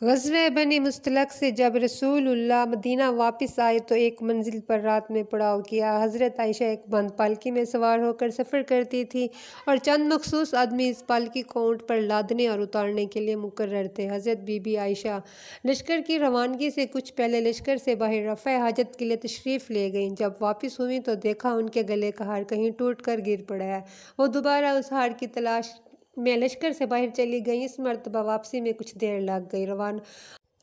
غزوہ بنی مستلق سے جب رسول اللہ مدینہ واپس آئے تو ایک منزل پر رات میں پڑاؤ کیا۔ حضرت عائشہ ایک بند پالکی میں سوار ہو کر سفر کرتی تھیں اور چند مخصوص آدمی اس پالکی کو اونٹ پر لادنے اور اتارنے کے لیے مقرر تھے۔ حضرت بی بی عائشہ لشکر کی روانگی سے کچھ پہلے لشکر سے باہر رفع حاجت کے لیے تشریف لے گئیں۔ جب واپس ہوئیں تو دیکھا ان کے گلے کا ہار کہیں ٹوٹ کر گر پڑا ہے۔ وہ دوبارہ اس ہار کی تلاش میں لشکر سے باہر چلی گئیں۔ اس مرتبہ واپسی میں کچھ دیر لگ گئی۔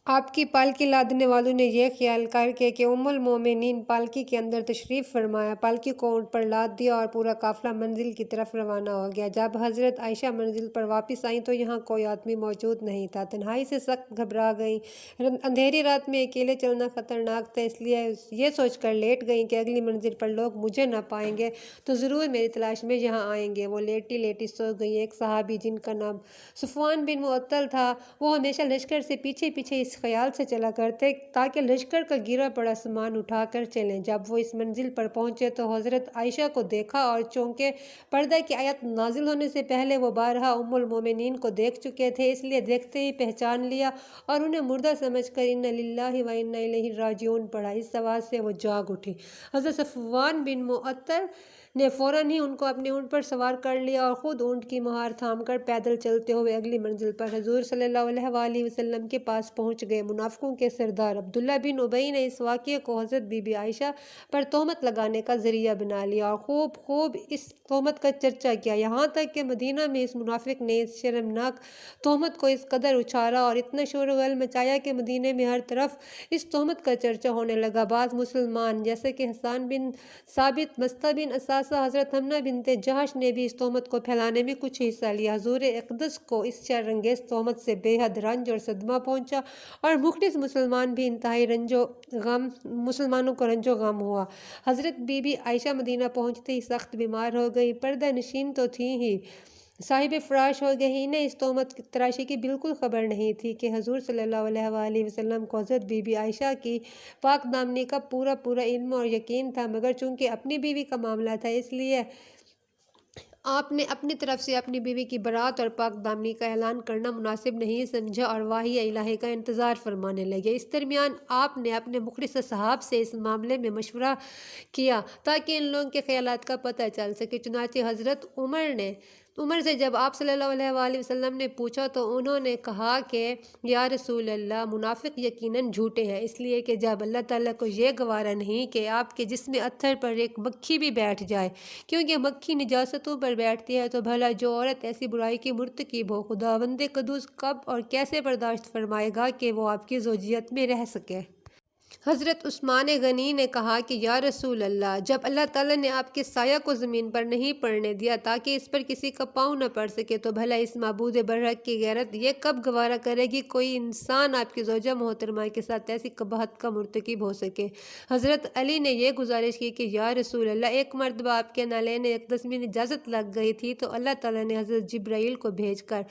آپ کی پالکی لادنے والوں نے یہ خیال کر کے کہ ام المومنین پالکی کے اندر تشریف فرمایا، پالکی کو اونٹ پر لاد دیا اور پورا قافلہ منزل کی طرف روانہ ہو گیا۔ جب حضرت عائشہ منزل پر واپس آئیں تو یہاں کوئی آدمی موجود نہیں تھا۔ تنہائی سے سخت گھبرا گئیں۔ اندھیری رات میں اکیلے چلنا خطرناک تھا، اس لیے یہ سوچ کر لیٹ گئیں کہ اگلی منزل پر لوگ مجھے نہ پائیں گے تو ضرور میری تلاش میں یہاں آئیں گے۔ وہ لیٹی لیٹی سو گئیں۔ ایک صحابی جن کا نام صفوان بن معطل تھا، وہ ہمیشہ لشکر سے پیچھے پیچھے اس خیال سے چلا کرتے تاکہ لشکر کا گرا پڑا سامان اٹھا کر چلیں۔ جب وہ اس منزل پر پہنچے تو حضرت عائشہ کو دیکھا اور چونکہ پردہ کی آیت نازل ہونے سے پہلے وہ بارہا ام المومنین کو دیکھ چکے تھے، اس لیے دیکھتے ہی پہچان لیا اور انہیں مردہ سمجھ کر انا للہ و انا الیہ راجعون پڑھا۔ اس آواز سے وہ جاگ اٹھی۔ حضرت صفوان بن معطل نے فوراً ہی ان کو اپنے اونٹ پر سوار کر لیا اور خود اونٹ کی مہار تھام کر پیدل چلتے ہوئے اگلی منزل پر حضور صلی اللہ علیہ وآلہ وسلم کے پاس پہنچ گئے۔ منافقوں کے سردار عبداللہ بن ابی نے اس واقعے کو حضرت بی بی عائشہ پر تہمت لگانے کا ذریعہ بنا لیا اور خوب اس تہمت کا چرچا کیا، یہاں تک کہ مدینہ میں اس منافق نے اس شرمناک تہمت کو اس قدر اچارا اور اتنا شور و غل مچایا کہ مدینے میں ہر طرف اس تہمت کا چرچا ہونے لگا۔ بعض مسلمان جیسے کہ حسان بن ثابت، مصطح بن اساسہ، حضرت حمنہ بنت جہش نے بھی اس تہمت کو پھیلانے میں کچھ حصہ لیا۔ حضور اقدس کو اس شر انگیز تہمت سے بے حد رنج اور صدمہ پہنچا اور مخلص مسلمانوں کو رنج و غم ہوا۔ حضرت بی بی عائشہ مدینہ پہنچتے ہی سخت بیمار ہو گئی، پردہ نشین تو تھیں ہی صاحب فراش ہو گئی۔ انہیں اس تہمت تراشی کی بالکل خبر نہیں تھی کہ حضور صلی اللہ علیہ وآلہ وسلم کو حضرت بی بی عائشہ کی پاک دامنی کا پورا علم اور یقین تھا، مگر چونکہ اپنی بیوی کا معاملہ تھا اس لیے آپ نے اپنی طرف سے اپنی بیوی کی برات اور پاک دامنی کا اعلان کرنا مناسب نہیں سمجھا اور وحی الہی کا انتظار فرمانے لگے۔ اس درمیان آپ نے اپنے مخلص اصحاب سے اس معاملے میں مشورہ کیا تاکہ ان لوگوں کے خیالات کا پتہ چل سکے۔ چنانچہ حضرت عمر سے جب آپ صلی اللہ علیہ وآلہ وسلم نے پوچھا تو انہوں نے کہا کہ یا رسول اللہ، منافق یقیناً جھوٹے ہیں، اس لیے کہ جب اللہ تعالیٰ کو یہ گوارا نہیں کہ آپ کے جسم اتھر پر ایک مکھی بھی بیٹھ جائے، کیونکہ مکھی نجاستوں پر بیٹھتی ہے، تو بھلا جو عورت ایسی برائی کی مرتکب ہو، خداوند قدوس کب اور کیسے برداشت فرمائے گا کہ وہ آپ کی زوجیت میں رہ سکے۔ حضرت عثمان غنی نے کہا کہ یا رسول اللہ، جب اللہ تعالیٰ نے آپ کے سایہ کو زمین پر نہیں پڑنے دیا تاکہ اس پر کسی کا پاؤں نہ پڑ سکے، تو بھلا اس معبود برحق کی غیرت یہ کب گوارا کرے گی کوئی انسان آپ کی زوجہ محترمہ کے ساتھ ایسی قباحت کا مرتکب ہو سکے۔ حضرت علی نے یہ گزارش کی کہ یا رسول اللہ، ایک مرتبہ آپ کے نالین اقدس میں نجاست لگ گئی تھی تو اللہ تعالیٰ نے حضرت جبرائیل کو بھیج کر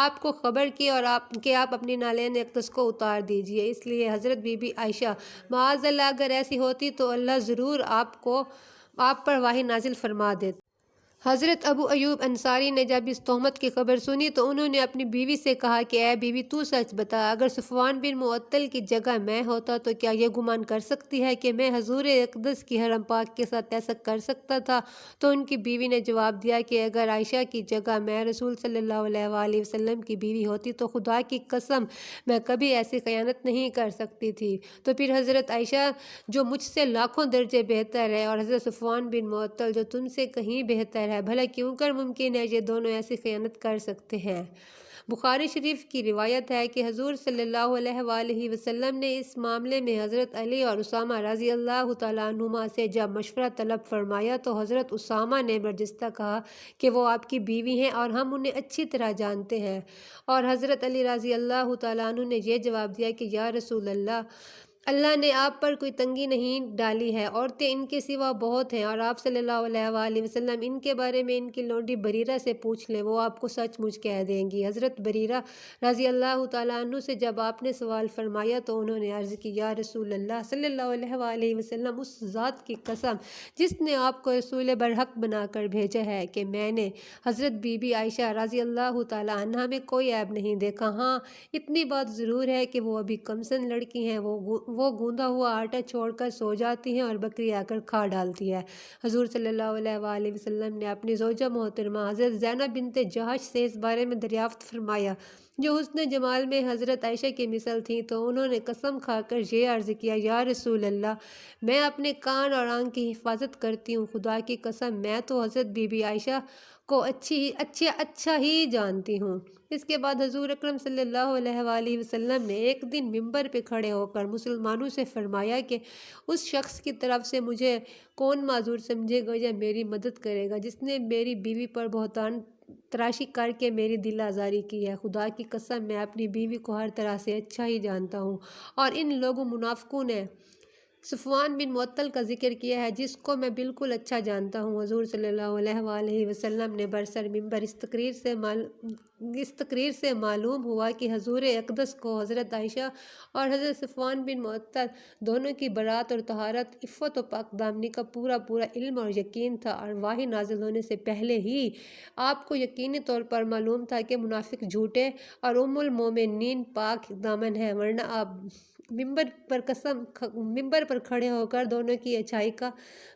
آپ کو خبر کی اور کہ آپ اپنی نالین اقدس کو اتار دیجئے۔ اس لیے حضرت بی بی عائشہ، معاذ اللہ اگر ایسی ہوتی تو اللہ ضرور آپ پر وحی نازل فرما دیتا۔ حضرت ابو ایوب انصاری نے جب اس تہمت کی خبر سنی تو انہوں نے اپنی بیوی سے کہا کہ اے بیوی، تو سچ بتا، اگر صفوان بن معطل کی جگہ میں ہوتا تو کیا یہ گمان کر سکتی ہے کہ میں حضور اقدس کی حرم پاک کے ساتھ ایسا کر سکتا تھا؟ تو ان کی بیوی نے جواب دیا کہ اگر عائشہ کی جگہ میں رسول صلی اللہ علیہ وآلہ وسلم کی بیوی ہوتی تو خدا کی قسم میں کبھی ایسی خیانت نہیں کر سکتی تھی۔ تو پھر حضرت عائشہ جو مجھ سے لاکھوں درجے بہتر ہے اور حضرت صفوان بن معطل جو تم سے کہیں بہتر ہے، بھلا کیوں کر ممکن ہے یہ دونوں ایسی خیانت کر سکتے ہیں؟ بخاری شریف کی روایت ہے کہ حضور صلی اللہ علیہ وآلہ وسلم نے اس معاملے میں حضرت علی اور اسامہ رضی اللہ تعالیٰ عنہما سے جب مشورہ طلب فرمایا تو حضرت اسامہ نے برجستہ کہا کہ وہ آپ کی بیوی ہیں اور ہم انہیں اچھی طرح جانتے ہیں، اور حضرت علی رضی اللہ تعالیٰ عنہ نے یہ جواب دیا کہ یا رسول اللہ، اللہ نے آپ پر کوئی تنگی نہیں ڈالی ہے، عورتیں ان کے سوا بہت ہیں، اور آپ صلی اللہ علیہ وآلہ وسلم ان کے بارے میں ان کی لونڈی بریرہ سے پوچھ لیں، وہ آپ کو سچ مچ کہہ دیں گی۔ حضرت بریرہ رضی اللہ تعالیٰ عنہ سے جب آپ نے سوال فرمایا تو انہوں نے عرض کی، یا رسول اللہ صلی اللہ علیہ وآلہ وسلم، اس ذات کی قسم جس نے آپ کو رسول برحق بنا کر بھیجا ہے کہ میں نے حضرت بی بی عائشہ رضی اللہ تعالیٰ عنہا میں کوئی عیب نہیں دیکھا۔ ہاں، اتنی بات ضرور ہے کہ وہ ابھی کمسن لڑکی ہیں، وہ گوندا ہوا آٹا چھوڑ کر سو جاتی ہیں اور بکری آ کر کھا ڈالتی ہے۔ حضور صلی اللہ علیہ وآلہ وسلم نے اپنی زوجہ محترمہ حضرت زینب بنت جہش سے اس بارے میں دریافت فرمایا، جو حسن جمال میں حضرت عائشہ کی مثل تھیں، تو انہوں نے قسم کھا کر یہ عرض کیا، یا رسول اللہ، میں اپنے کان اور آنکھ کی حفاظت کرتی ہوں، خدا کی قسم میں تو حضرت بی بی عائشہ کو اچھا ہی جانتی ہوں۔ اس کے بعد حضور اکرم صلی اللہ علیہ وآلہ وسلم نے ایک دن ممبر پہ کھڑے ہو کر مسلمانوں سے فرمایا کہ اس شخص کی طرف سے مجھے کون معذور سمجھے گا یا میری مدد کرے گا جس نے میری بیوی پر بہتان تراشی کر کے میری دل آزاری کی ہے۔ خدا کی قسم میں اپنی بیوی کو ہر طرح سے اچھا ہی جانتا ہوں، اور ان لوگوں منافقوں نے صفوان بن معطل کا ذکر کیا ہے جس کو میں بالکل اچھا جانتا ہوں۔ حضور صلی اللہ علیہ وآلہ وسلم نے برسر ممبر اس تقریر سے معلوم ہوا کہ حضور اقدس کو حضرت عائشہ اور حضرت صفوان بن معطل دونوں کی برات اور طہارت، عفت و پاک دامنی کا پورا علم اور یقین تھا، اور وحی نازل ہونے سے پہلے ہی آپ کو یقینی طور پر معلوم تھا کہ منافق جھوٹے اور ام المومنین پاک دامن ہیں، ورنہ آپ ممبر پر کھڑے ہو کر دونوں کی اچھائی کا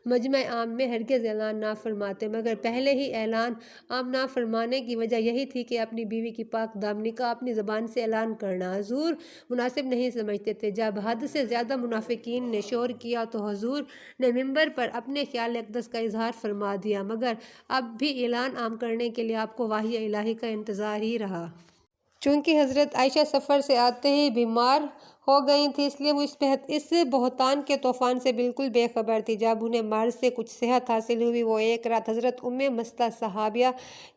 مجمع عام میں ہرگز اعلان نہ فرماتے، مگر پہلے ہی اعلان عام نہ فرمانے کی وجہ یہی تھی کہ اپنی بیوی کی پاک دامنی کا اپنی زبان سے اعلان کرنا حضور مناسب نہیں سمجھتے تھے۔ جب حد سے زیادہ منافقین نے شور کیا تو حضور نے ممبر پر اپنے خیال اقدس کا اظہار فرما دیا، مگر اب بھی اعلان عام کرنے کے لیے آپ کو وحی الہی کا انتظار ہی رہا۔ چونکہ حضرت عائشہ سفر سے آتے ہی بیمار ہو گئی تھی، اس لیے وہ اس بہتان کے طوفان سے بالکل بے خبر تھی۔ جب انہیں مرض سے کچھ صحت حاصل ہوئی، وہ ایک رات حضرت ام مستہ صحابیہ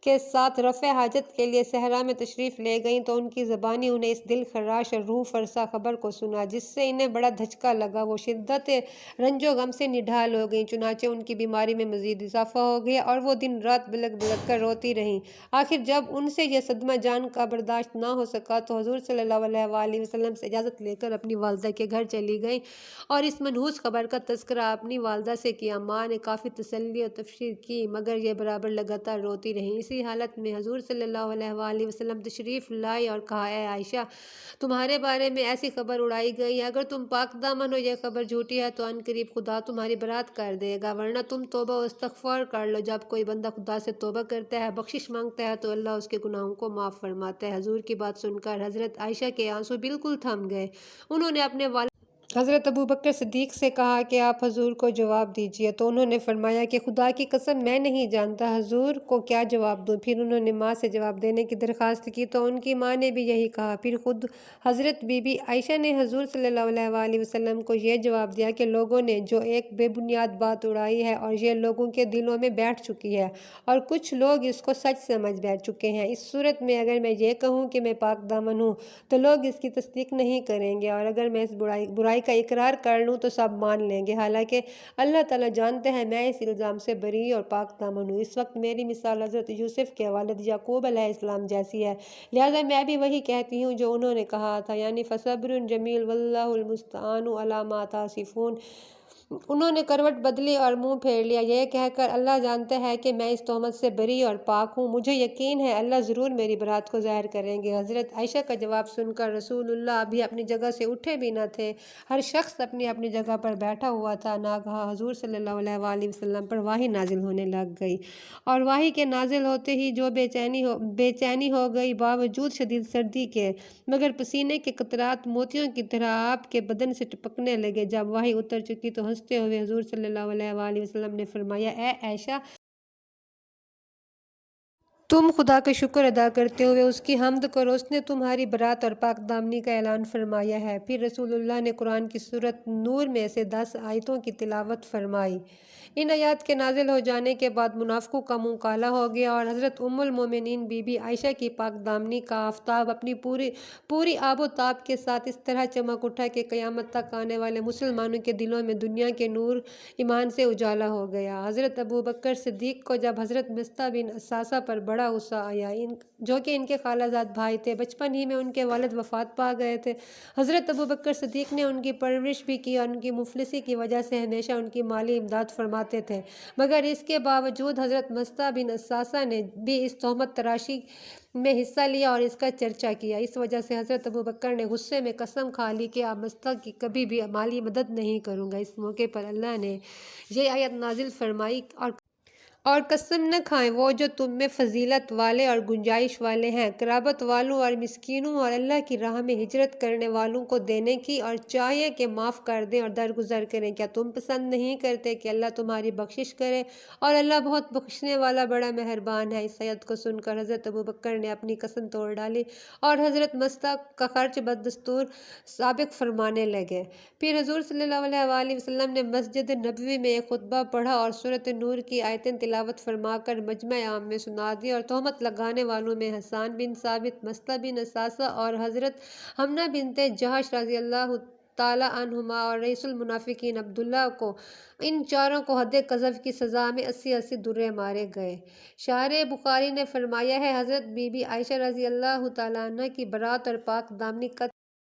کے ساتھ رفع حاجت کے لیے صحرا میں تشریف لے گئیں تو ان کی زبانی انہیں اس دل خراش اور روح فرسا خبر کو سنا، جس سے انہیں بڑا دھچکا لگا۔ وہ شدت رنج و غم سے نڈھال ہو گئیں، چنانچہ ان کی بیماری میں مزید اضافہ ہو گیا اور وہ دن رات بلک بلک کر روتی رہیں۔ آخر جب ان سے یہ صدمہ جان کا برداشت نہ ہو سکا تو حضور صلی اللہ علیہ وآلہ وسلم سے اجازت لے کر اپنی والدہ کے گھر چلی گئیں اور اس منحوس خبر کا تذکرہ اپنی والدہ سے کیا۔ ماں نے کافی تسلی و تبشیر کی، مگر یہ برابر لگاتار روتی رہیں۔ اسی حالت میں حضور صلی اللہ علیہ وآلہ وسلم تشریف لائے اور کہا، اے عائشہ، تمہارے بارے میں ایسی خبر اڑائی گئی ہے، اگر تم پاک دامن ہو، یہ خبر جھوٹی ہے تو عنقریب خدا تمہاری برات کر دے گا، ورنہ تم توبہ و استغفار کر لو۔ جب کوئی بندہ خدا سے توبہ کرتا ہے، بخشش مانگتا ہے تو اللہ اس کے گناہوں کو معاف فرماتا ہے۔ حضور کی بات سن کر حضرت عائشہ کے آنسو بالکل تھم گئے۔ انہوں نے اپنے والد حضرت ابوبکر صدیق سے کہا کہ آپ حضور کو جواب دیجئے، تو انہوں نے فرمایا کہ خدا کی قسم میں نہیں جانتا حضور کو کیا جواب دوں۔ پھر انہوں نے ماں سے جواب دینے کی درخواست کی تو ان کی ماں نے بھی یہی کہا۔ پھر خود حضرت بی بی عائشہ نے حضور صلی اللہ علیہ وآلہ وسلم کو یہ جواب دیا کہ لوگوں نے جو ایک بے بنیاد بات اڑائی ہے اور یہ لوگوں کے دلوں میں بیٹھ چکی ہے اور کچھ لوگ اس کو سچ سمجھ بیٹھ چکے ہیں۔ اس صورت میں اگر میں یہ کہوں کہ میں پاک دامن ہوں تو لوگ اس کی تصدیق نہیں کریں گے، اور اگر میں اس برائی کا اقرار کر لوں تو سب مان لیں گے، حالانکہ اللہ تعالیٰ جانتے ہیں میں اس الزام سے بری اور پاک دامن ہوں۔ اس وقت میری مثال حضرت یوسف کے والد یعقوب علیہ السلام جیسی ہے، لہٰذا میں بھی وہی کہتی ہوں جو انہوں نے کہا تھا، یعنی فَصَبْرٌ جَمِیلٌ وَاللَّهُ الْمُسْتَعَانُ عَلَىٰ مَا تَصِفُونَ۔ انہوں نے کروٹ بدلی اور منہ پھیر لیا، یہ کہہ کر اللہ جانتا ہے کہ میں اس تہمت سے بری اور پاک ہوں، مجھے یقین ہے اللہ ضرور میری برات کو ظاہر کریں گے۔ حضرت عائشہ کا جواب سن کر رسول اللہ ابھی اپنی جگہ سے اٹھے بھی نہ تھے، ہر شخص اپنی اپنی جگہ پر بیٹھا ہوا تھا۔ ناگہاں حضور صلی اللہ علیہ وآلہ وسلم پر وحی نازل ہونے لگ گئی، اور وحی کے نازل ہوتے ہی جو بے چینی ہو گئی باوجود شدید سردی کے، مگر پسینے کے قطرات موتیوں کی طرح آپ کے بدن سے ٹپکنے لگے۔ جب وحی اتر چکی تو ہنستے ہوئے حضور صلی اللہ علیہ وآلہ وسلم نے فرمایا، اے عائشہ، تم خدا کا شکر ادا کرتے ہوئے اس کی حمد کرو، اس نے تمہاری برات اور پاک دامنی کا اعلان فرمایا ہے۔ پھر رسول اللہ نے قرآن کی سورۃ نور میں سے 10 آیتوں کی تلاوت فرمائی۔ ان آیات کے نازل ہو جانے کے بعد منافقوں کا منہ کالا ہو گیا اور حضرت ام المومنین بی بی عائشہ کی پاک دامنی کا آفتاب اپنی پوری آب و تاب کے ساتھ اس طرح چمک اٹھا کہ قیامت تک آنے والے مسلمانوں کے دلوں میں دنیا کے نور ایمان سے اجالا ہو گیا۔ حضرت ابوبکر صدیق کو جب حضرت مصطح بن اساسہ پر بڑا غصہ آیا، جو کہ ان کے خالہ زاد بھائی تھے، بچپن ہی میں ان کے والد وفات پا گئے تھے۔ حضرت ابوبکر صدیق نے ان کی پرورش بھی کی اور ان کی مفلسی کی وجہ سے ہمیشہ ان کی مالی امداد فرماتے تھے، مگر اس کے باوجود حضرت مصطح بن اساسہ نے بھی اس تہمت تراشی میں حصہ لیا اور اس کا چرچا کیا۔ اس وجہ سے حضرت ابوبکر نے غصے میں قسم کھا لی کہ اب مصطح کی کبھی بھی مالی مدد نہیں کروں گا۔ اس موقع پر اللہ نے یہ آیت نازل فرمائی، اور قسم نہ کھائیں وہ جو تم میں فضیلت والے اور گنجائش والے ہیں، قرابت والوں اور مسکینوں اور اللہ کی راہ میں ہجرت کرنے والوں کو دینے کی، اور چاہیے کہ معاف کر دیں اور درگزر کریں۔ کیا تم پسند نہیں کرتے کہ اللہ تمہاری بخشش کرے، اور اللہ بہت بخشنے والا بڑا مہربان ہے۔ اس آیت کو سن کر حضرت ابوبکر نے اپنی قسم توڑ ڈالی اور حضرت مصطح کا خرچ بدستور سابق فرمانے لگے۔ پھر حضور صلی اللہ علیہ وآلہ وسلم نے مسجد نبوی میں ایک خطبہ پڑھا اور سورۃ نور کی آیتیں تلاوت فرما کر مجمع عام میں سنا دی، اور تہمت لگانے والوں میں حسان بن ثابت، مصطح بن اساسہ اور حضرت حمنہ بنت جہش رضی اللہ تعالیٰ عنہما اور رئیس المنافقین عبداللہ کو، ان چاروں کو حد قذف کی سزا میں 80 درے مارے گئے۔ شارح بخاری نے فرمایا ہے، حضرت بی بی عائشہ رضی اللہ تعالیٰ عنہ کی برات اور پاک دامنی قط